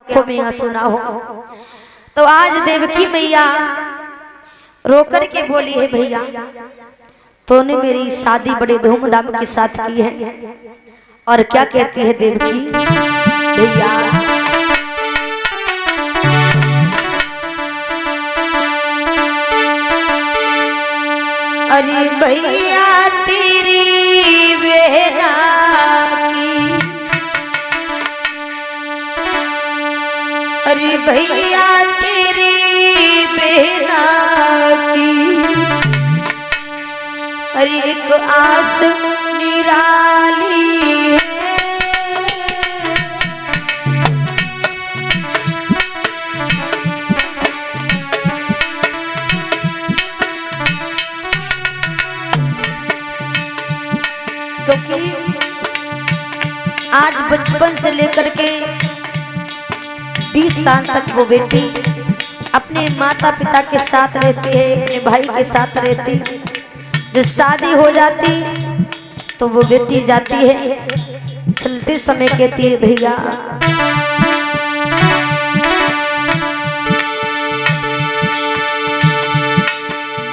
आंखों में आंसू ना हो। तो आज देवकी मैया रोकर के बोली है, भैया तूने मेरी शादी बड़े धूमधाम के साथ की है। और क्या कहती है देवकी, भैया अरे भैया तेरी बहना की, अरे भैया तेरी बहना की, अरे एक आस निराली है। क्योंकि आज बचपन से लेकर के 20 साल तक वो बेटी अपने माता पिता के साथ रहती है, अपने भाई के साथ रहती। जब शादी हो जाती तो वो बेटी जाती है, चलते समय कहती है, भैया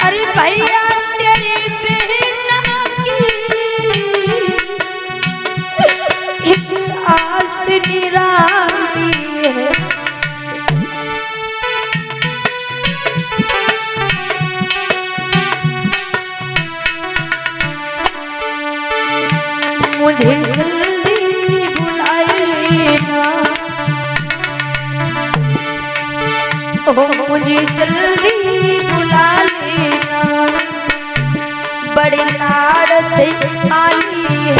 अरे भैया तेरी बहना की एक आस निराली है। मुझे जल्दी बुला लेना, ओ मुझे जल्दी बुला लेना, बड़े लाड़ से आई है।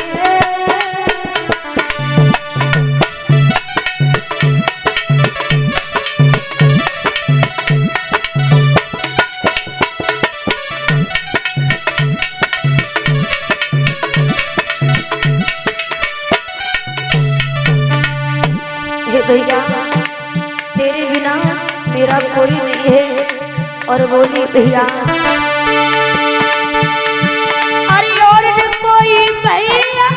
भैया तेरे बिना मेरा कोई नहीं है। और बोली, भैया अरे और न कोई भैया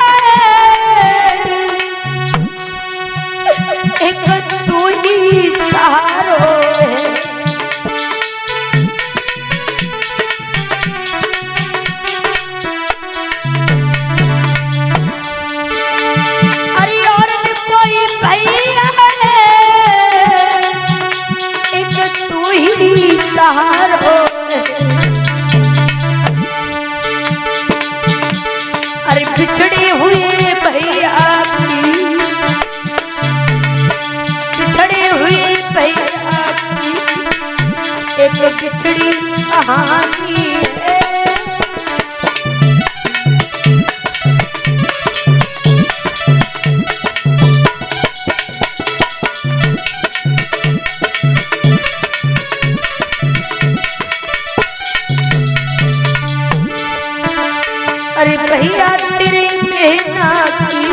एक तू ही सहारो है। अरे बिछड़े हुए भैया की, बिछड़े हुए भैया की एक बिछड़ी कहानी है। अरे भैया तेरे बहना की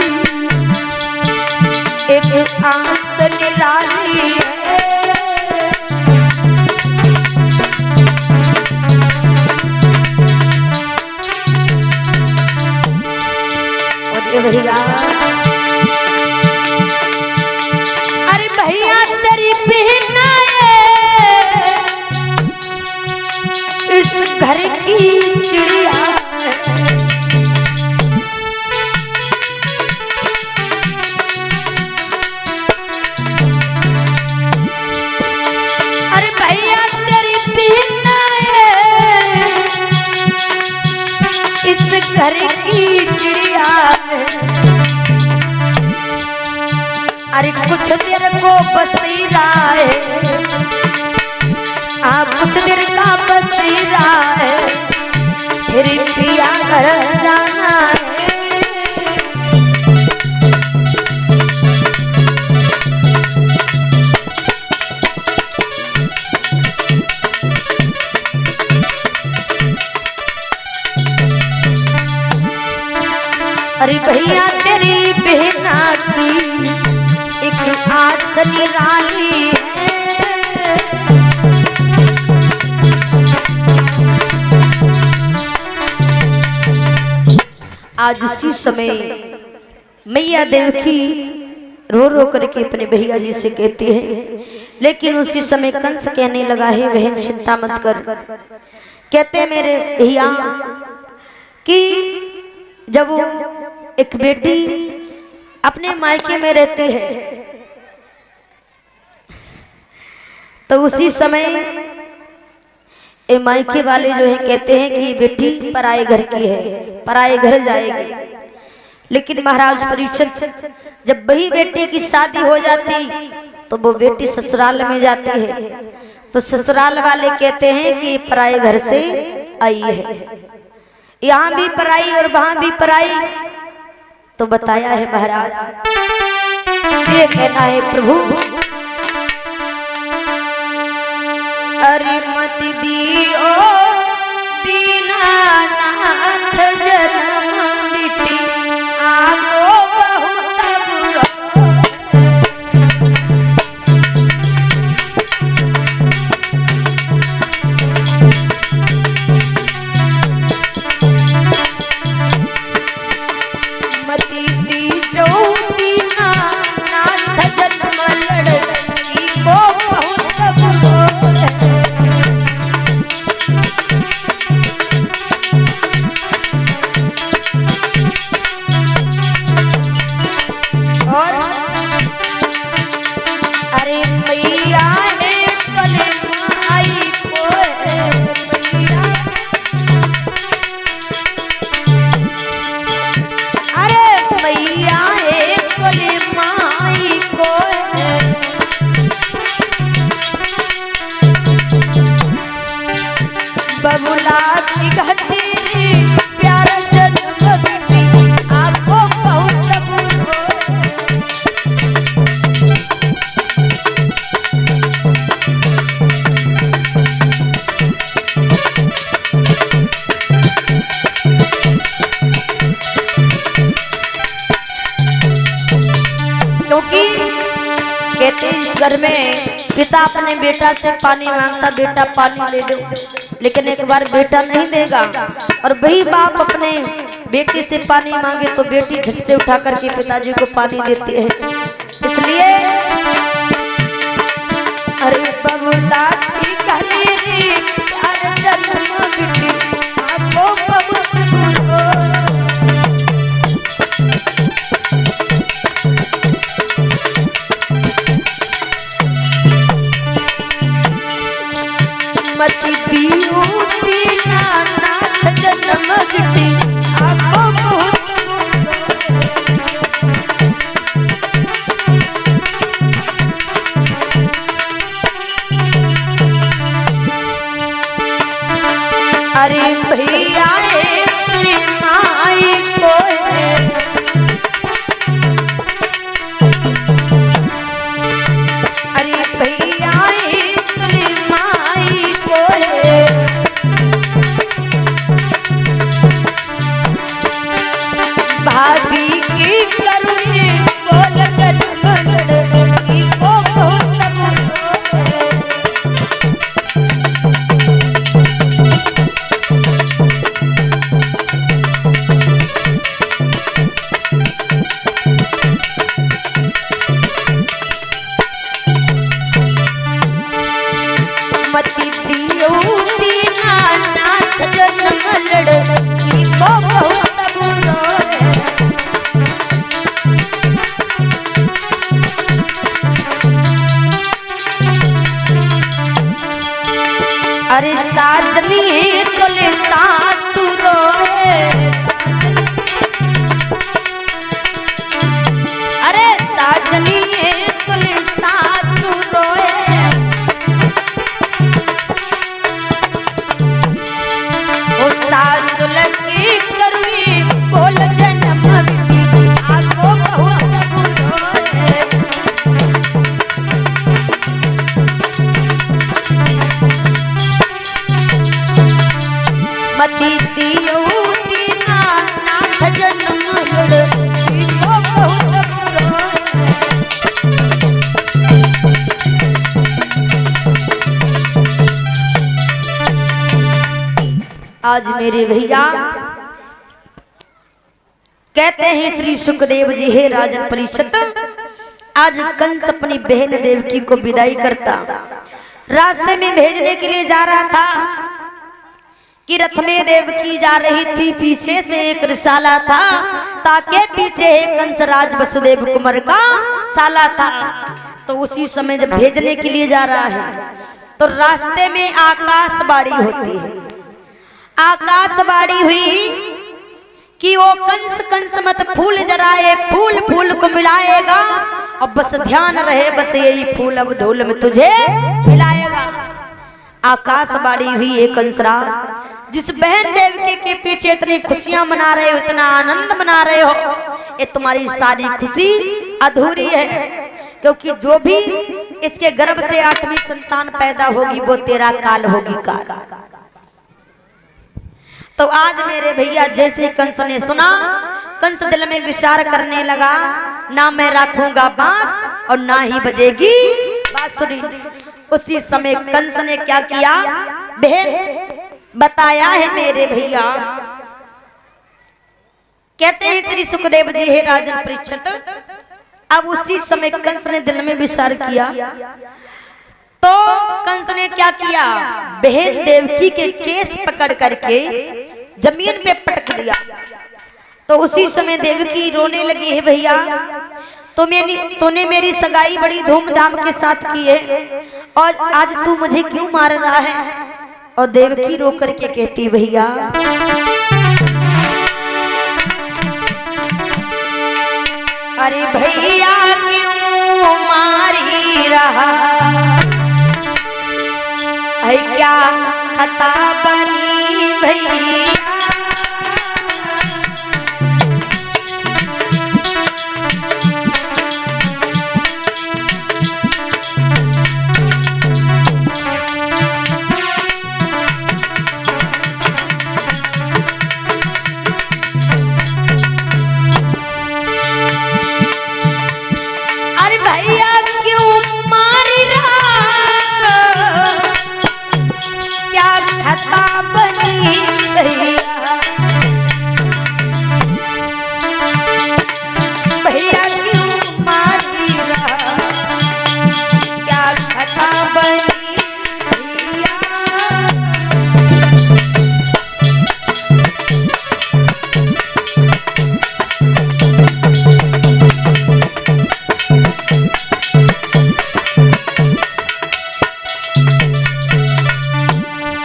एक आस निराली है। और भैया अरे भैया तेरी बहना है इस घर की चिड़िया। घर की चिड़िया अरे कुछ देर को बसेरा है, कुछ देर का बसेरा है, फिर पिया घर जाना है। अरे भैया तेरी बहना की एक आस निराली है। आज उसी समय मैया देवकी रो रो करके अपने भैया जी से कहती है। लेकिन उसी समय कंस कहने लगा है बहन चिंता मत कर। कहते मेरे भैया कि जब वो एक बेटी अपने मायके में रहती है तो उसी समय ये मायके वाले जो है कहते हैं कि बेटी पराए घर की है, पराए घर जाएगी। लेकिन महाराज परीक्षित जब वही बेटी की शादी हो जाती तो वो बेटी ससुराल में जाती है तो ससुराल वाले कहते हैं कि पराए घर से आई है, यहाँ भी पराई और वहां भी पराई। तो बताया है महाराज, ये कहना है प्रभु अरे मत दियो दीनानाथ जन्म मिटी आगो बहुत बुरा। मती दीजो दीनानाथ जन्म लड़की को बहुत बुरा। बबुला की घटी प्यार जन्म बेटी आपको बहुत बुरो। क्योंकि कहते इस घर में पिता अपने बेटा से पानी मांगता, बेटा पानी ले दो, लेकिन एक बार बेटा नहीं देगा। और वही बाप अपने बेटी से पानी मांगे तो बेटी झट से उठा करके पिताजी को पानी देती है। इसलिए अरे बबुला की कली प्यार जन्म बेटी आपको बहुत बुरो। मती दियो दीनानाथ जन्म बेटी आपको बहुत अरे भैया तुली माई को अरे भैया तुली माई को भाभी की करुणी बोल जन्म लड़की को बहुत बुरो। मती दियो दीनानाथ जन्म लड़की को बहुत बुरो। अरे साजनी है तोले सासुरो है, अरे साजनी है तोले सासुरो है। ओ सासु लगी करुणी बोल जन्म बेटी आपको बहुत बुरो है। मती दियो दीनानाथ जन्म लड़की को बहुत बुरो। आज मेरे भैया कहते हैं श्री सुखदेव जी हे राजन परीक्षित आज कंस अपनी बहन देवकी को विदाई करता, रास्ते में भेजने के लिए जा रहा था कि रथ में देवकी जा रही थी, पीछे से एक रिसाला था, ताके पीछे एक कंसराज वसुदेव कुमार का साला था। तो उसी समय जब भेजने के लिए जा रहा है तो रास्ते में आकाशवाणी होती है। आकाशवाणी हुई कि वो कंस कंस मत फूल जराए, फूल फूल को मिलाएगा, और बस ध्यान रहे बस यही फूल अब धूल में तुझे मिलाएगा। आकाशवाणी हुई एक कंसराज, जिस बहन देवकी के पीछे इतनी खुशियां मना रहे हो, इतना आनंद मना रहे हो, ये तुम्हारी सारी खुशी अधूरी है, क्योंकि जो भी इसके गर्भ से 8वीं संतान पैदा होगी वो तेरा काल होगी काल। तो आज मेरे भैया जैसे कंस ने सुना, कंस दिल में विचार करने लगा, ना मैं रखूंगा बांस और ना ही बजेगी बांसुरी। उसी समय कंस ने क्या किया, बहन बताया है मेरे भैया, कहते हैं श्री सुखदेव जी है राजन परीक्षित। अब उसी समय कंस ने दिल में विचार किया, तो कंस ने क्या किया, बहन देवकी के केस पकड़ करके जमीन पे पटक दिया। तो उसी समय देवकी रोने लगी है, भैया तूने मेरी सगाई बड़ी धूमधाम के साथ की है और आज तू मुझे क्यों मार रहा है। और देवकी रो करके कहती, भैया अरे भैया क्यों मारी रहा है, क्या खता बनी भैया।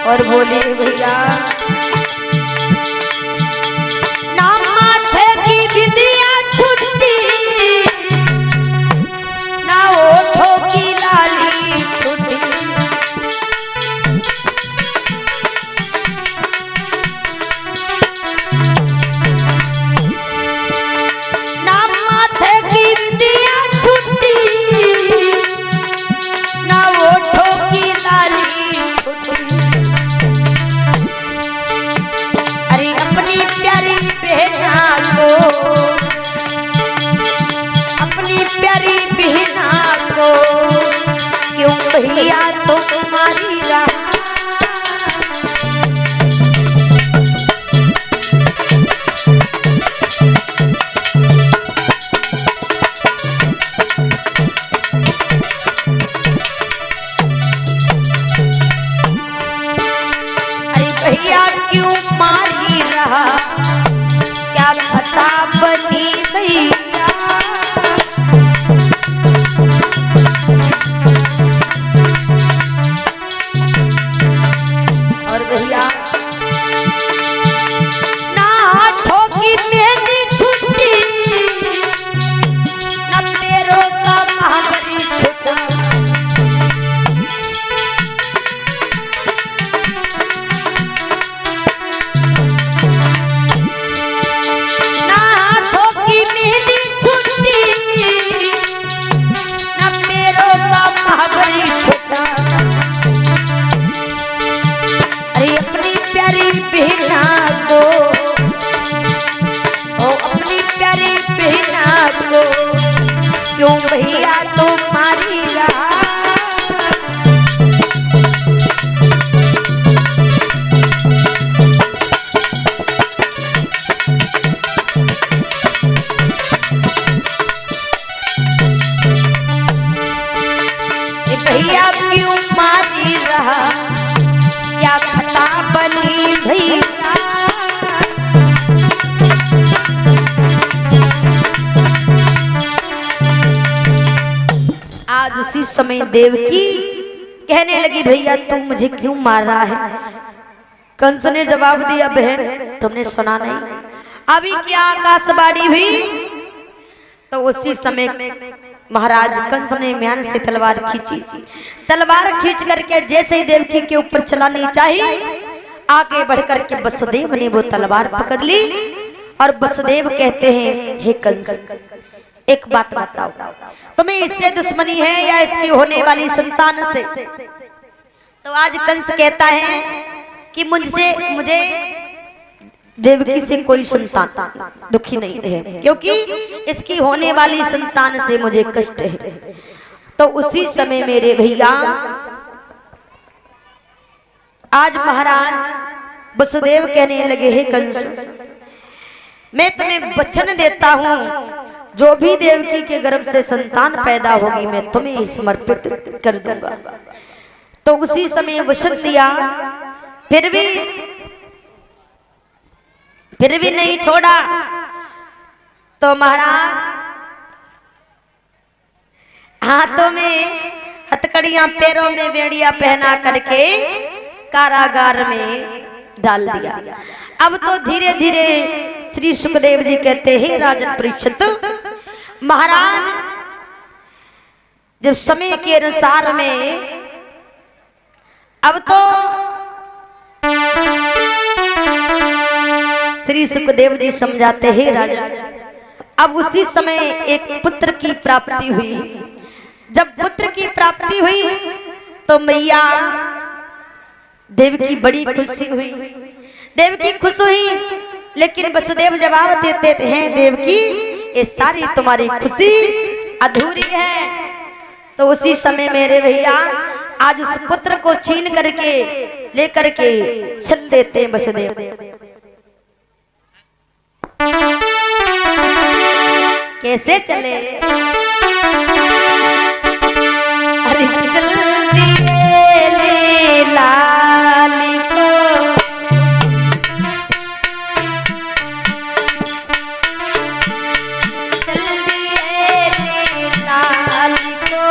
और बोले, भैया ना माथे की बिंदिया छुट्टी, ना ओठों की लाली छुट्टी, ना माथे की बिंदिया छुट्टी, ना ओठों की लाली छुट्टी। अपनी प्यारी बहना को क्यों भैया तो तुम्हारी राह। अरे भैया क्यों मारी रहा, क्या खता बनी भैया। और भैया ना हाथों की मेहंदी छुट्टी, ना पैरों का महाबरी छुटा, ना कि भैया क्यों मारी रहा, क्या खता बनी भैया। आज उसी समय देवकी कहने लगी भैया तू मुझे क्यों मार रहा है। कंस ने जवाब दिया बहन तुमने सुना नहीं, अभी क्या आकाशवाणी हुई। तो उसी समय महाराज कंस ने म्यान से तलवार खींची, तलवार खींच करके जैसे ही देवकी के ऊपर चलानी चाहिए आगे बढ़कर के वसुदेव ने वो तलवार पकड़ ली और वसुदेव कहते हैं हे कंस एक बात बताओ, तुम्हें इससे दुश्मनी है या इसकी होने वाली संतान से। तो आज कंस कहता है कि मुझे देवकी से कोई संतान दुखी नहीं है, क्योंकि इसकी होने वाली संतान से मुझे कष्ट है। तो उसी समय मेरे भैया आज महाराज वसुदेव कहने लगे हे कंस मैं तुम्हें वचन देता हूं जो भी देवकी के गर्भ से संतान पैदा होगी मैं तुम्हें ही समर्पित कर दूंगा। तो उसी समय वचन दिया, फिर भी नहीं छोड़ा। तो महाराज हाथों में हथकड़ियां पैरों में बेड़ियां पहना करके कारागार में डाल दिया। अब तो धीरे धीरे श्री सुखदेव जी कहते हैं राजन परीक्षित महाराज जब समय के अनुसार में अब तो श्री सुखदेव जी समझाते हैं राजा अब उसी समय एक पुत्र की प्राप्ति हुई। जब पुत्र की प्राप्ति हुई तो मैया देवकी बड़ी खुशी हुई, देवकी खुश हुई। लेकिन वसुदेव जवाब देते हैं देवकी ये सारी तुम्हारी खुशी अधूरी है। तो उसी समय मेरे भैया आज उस पुत्र को छीन करके लेकर के चल देते हैं वसुदेव। कैसे चले, अरे चल दिए ले लाली को, चल दिए ले लाली को,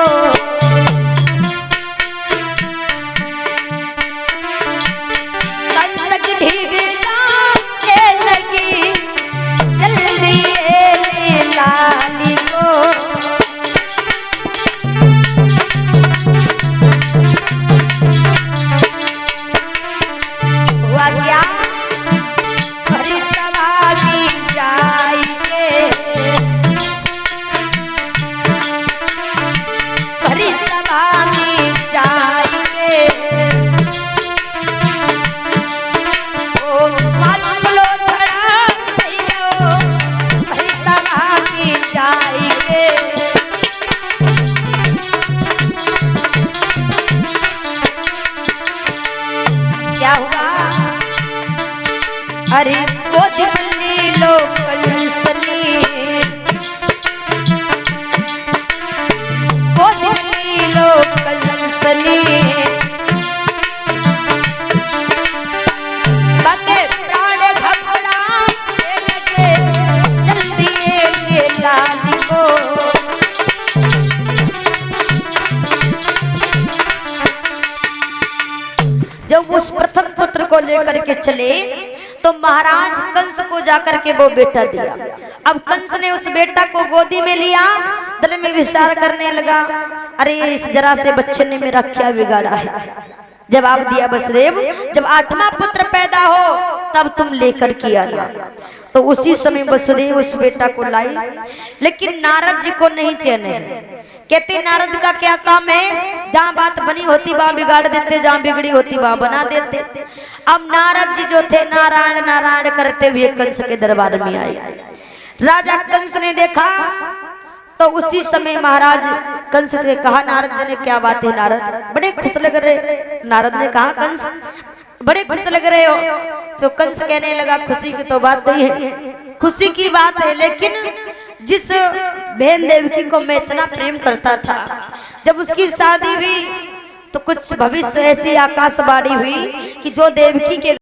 कंसक ढीग जाने लगी, चल दिए ले लाली को। हुआ क्या भरी सभा में जाएंगे, भरी सभा में जाएंगे, ओ मास्कुलो धड़ा भैया भरी सभा में जाएंगे। क्या हुआ, अरे गोद में ले लो कंसनी, गोद में ले लो कंसनी, बाके प्राण घबराने लगे, जल्दी ले लाली को। जब उस प्रथम पुत्र को लेकर के चले तो महाराज कंस को जाकर के वो बेटा दिया। अब कंस ने उस बेटा को गोदी में लिया, दिल में विचार करने लगा अरे इस जरा से बच्चे ने मेरा क्या बिगाड़ा है। जवाब दिया वसुदेव जब 8वां पुत्र पैदा हो तब तुम लेकर के आना। तो उसी समय वसुदेव उस बेटा को लाई, लेकिन नारद जी को नहीं चैन है। कहते नारद का क्या काम है, जहाँ बात बनी होती वहां बिगाड़ देते, जहाँ बिगड़ी होती वहां बना देते। अब नारद जी जो थे नारायण नारायण करते हुए कंस के दरबार में आए। राजा कंस ने देखा तो उसी समय महाराज कंस से कहा नारद जी ने क्या बात है नारद बड़े खुश लग रहे। नारद ने कहा कंस बड़े खुश लग रहे हो। तो कंस कहने लगा खुशी की तो बात नहीं है, खुशी की बात है, लेकिन जिस बहन देवकी को मैं इतना प्रेम करता था। जब उसकी शादी हुई तो कुछ भविष्य ऐसी आकाशवाणी हुई कि जो देवकी के